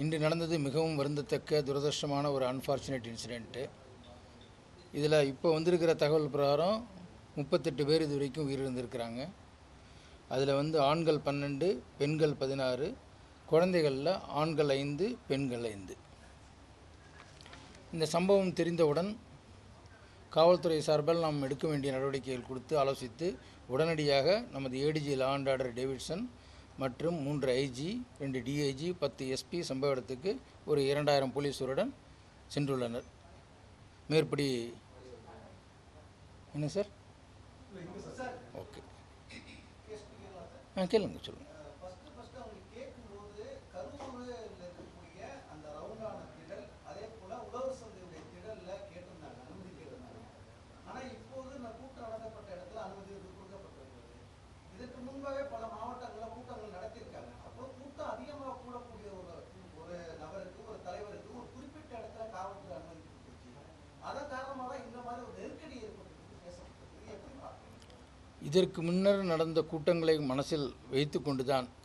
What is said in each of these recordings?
இன்று நடந்தது மிகவும் வருந்தத்தக்க துரதிர்ஷ்டமான ஒரு அன்ஃபார்ச்சுனேட் இன்சிடெண்ட்டு. இதில் இப்போ வந்திருக்கிற தகவல் பிரகாரம் 38 பேர் இது வரைக்கும் உயிரிழந்திருக்கிறாங்க. அதில் ஆண்கள் 12, பெண்கள் 16, குழந்தைகளில் ஆண்கள் 5, பெண்கள் 5. இந்த சம்பவம் தெரிந்தவுடன் காவல்துறை சார்பில் நாம் எடுக்க வேண்டிய நடவடிக்கைகள் கொடுத்து ஆலோசித்து உடனடியாக நமது ADG law and order Davidson மற்றும் 3 ஐஜி, 2 டிஐஜி, 10 எஸ்பி சம்பவ இடத்துக்கு ஒரு 2000 போலீஸுடன் சென்றுள்ளனர். மேற்படி என்ன சார்? ஓகே, கேளுங்க, சொல்லுங்கள். இதற்கு முன்னர் நடந்த கூட்டங்களை மனசில்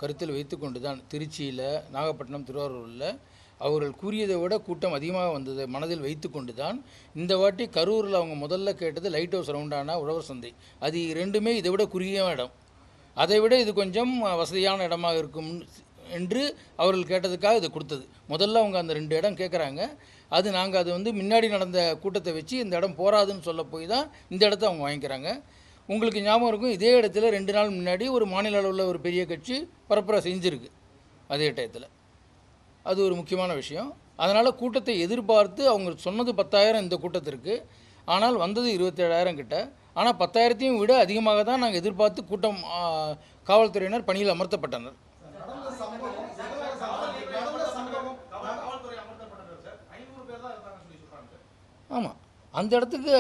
கருத்தில் வைத்து கொண்டுதான் திருச்சியில், நாகப்பட்டினம், திருவாரூரில் அவர்கள் கூறியதை விட கூட்டம் அதிகமாக வந்ததை மனதில் வைத்து கொண்டுதான் இந்த வாட்டி கரூரில் அவங்க முதல்ல கேட்டது லைட் ஹவுஸ் ரவுண்டான உழவர் சந்தை. அது ரெண்டுமே இதை விட குறுகிய இடம், அதை விட இது கொஞ்சம் வசதியான இடமாக இருக்கும் என்று அவர்கள் கேட்டதுக்காக இது கொடுத்தது. முதல்ல அவங்க அந்த 2 இடம் கேட்குறாங்க. நாங்கள் அது முன்னாடி நடந்த கூட்டத்தை வச்சு இந்த இடம் போராதுன்னு சொல்ல போய் தான் இந்த இடத்த அவங்க வாங்கிக்கிறாங்க. உங்களுக்கு ஞாபகம் இருக்கும், இதே இடத்துல 2 நாள் முன்னாடி ஒரு மாநில அளவில் ஒரு பெரிய கட்சி பரப்புரை செஞ்சுருக்கு அதே டயத்தில். அது ஒரு முக்கியமான விஷயம். அதனால் கூட்டத்தை எதிர்பார்த்து அவங்க சொன்னது 10,000 இந்த கூட்டத்திற்கு, ஆனால் வந்தது 27,000 கிட்ட. ஆனால் 10,000ஐயும் விட அதிகமாக தான் நாங்கள் எதிர்பார்த்து காவல்துறையினர் பணியில் அமர்த்தப்பட்டனர். ஆமாம், அந்த இடத்துக்கு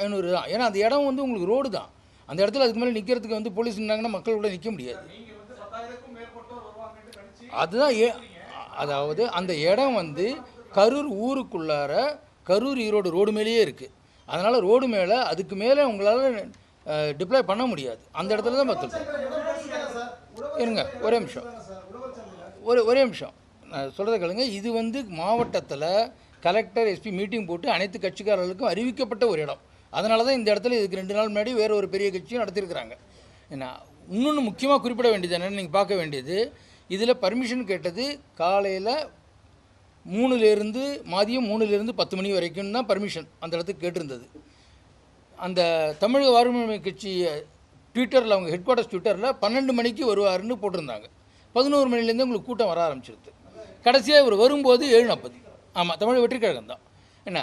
500 தான். ஏன்னா அந்த இடம் உங்களுக்கு ரோடு தான். அந்த இடத்துல அதுக்கு மேலே நிற்கிறதுக்கு போலீஸ் இருந்தாங்கன்னா மக்கள் கூட நிற்க முடியாது. அதுதான் அதாவது அந்த இடம் கரூர் ஊருக்குள்ளார கரூர் ஈரோடு ரோடு மேலேயே இருக்குது. அதனால் ரோடு மேலே அதுக்கு மேலே உங்களால் டிப்ளாய் பண்ண முடியாது. அந்த இடத்துல தான் பார்த்துருக்கோம். இருங்க ஒரே நிமிஷம் நான் சொல்கிறத கேளுங்க. இது மாவட்டத்தில் கலெக்டர், எஸ்பி மீட்டிங் போட்டு அனைத்து கட்சிக்காரர்களுக்கும் அறிவிக்கப்பட்ட ஒரு இடம். அதனால தான் இந்த இடத்துல இதுக்கு 2 நாள் முன்னாடி வேறு ஒரு பெரிய கட்சியும் நடத்தியிருக்கிறாங்க. ஏன்னா இன்னொன்று முக்கியமாக குறிப்பிட வேண்டியது என்னென்னு நீங்கள் பார்க்க வேண்டியது, இதில் பர்மிஷன் கேட்டது காலையில் 3லேருந்து மதியம் 3லேருந்து 10 மணி வரைக்கும் தான் பர்மிஷன் அந்த இடத்துக்கு கேட்டிருந்தது. அந்த தமிழக வாழ்வுரிமை கட்சி ட்விட்டரில், அவங்க ஹெட் குவார்ட்டர்ஸ் ட்விட்டரில் 12 மணிக்கு வருவாருன்னு போட்டிருந்தாங்க. 11 மணிலேருந்து உங்களுக்கு கூட்டம் வர ஆரம்பிச்சிருது. கடைசியாக இவர் வரும்போது 7:40. ஆமாம், தமிழ் வெற்றி கழகம் தான். என்ன,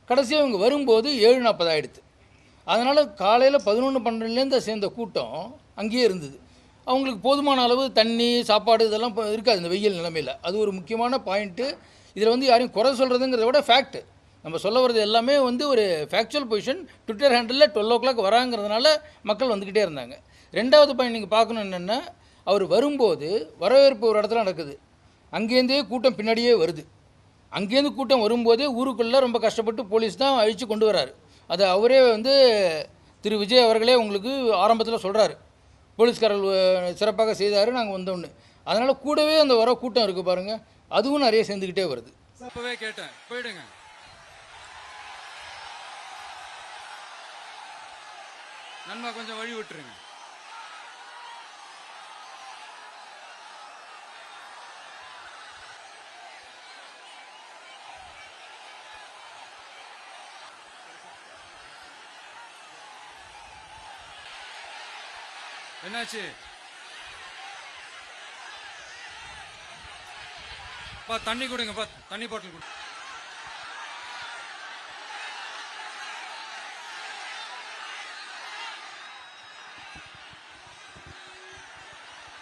கடைசியாக இவங்க வரும்போது 7:40 ஆகிடுது. அதனால் காலையில் 11-12லேருந்து சேர்ந்த கூட்டம் அங்கேயே இருந்தது. அவங்களுக்கு போதுமான அளவு தண்ணி, சாப்பாடு இதெல்லாம் இருக்காது இந்த வெயில் நிலைமையில். அது ஒரு முக்கியமான பாயிண்ட்டு. இதில் யாரையும் குறை சொல்கிறதுங்கிறத விட ஃபேக்ட்டு நம்ம சொல்ல வர்றது எல்லாமே ஒரு ஃபேக்சுவல் பொசிஷன். ட்விட்டர் ஹேண்டலில் 12 o'clock வராங்கிறதுனால மக்கள் வந்துக்கிட்டே இருந்தாங்க. 2வது பாயிண்ட் நீங்கள் பார்க்கணும் என்னென்னா, அவர் வரும்போது வரவேற்பு ஒரு இடத்துல நடக்குது, அங்கேருந்தே கூட்டம் பின்னாடியே வருது. அங்கேருந்து கூட்டம் வரும்போதே ஊருக்குள்ளே ரொம்ப கஷ்டப்பட்டு போலீஸ் தான் அழித்து கொண்டு வராரு. அதை அவரே திரு விஜய் அவர்களே உங்களுக்கு ஆரம்பத்தில் சொல்கிறாரு, போலீஸ்காரர்கள் சிறப்பாக செய்தார் நாங்கள் வந்தோன்னு. அதனால் கூடவே அந்த வர கூட்டம் இருக்குது பாருங்கள், அதுவும் நிறைய சேர்ந்துக்கிட்டே வருது. அப்பவே கேட்டேன், போயிடுங்க, நண்பா கொஞ்சம் வழி விட்டுருங்க. என்னாச்சு? தண்ணி கொடுங்கப்பா, தண்ணி பாட்டில் கொடு.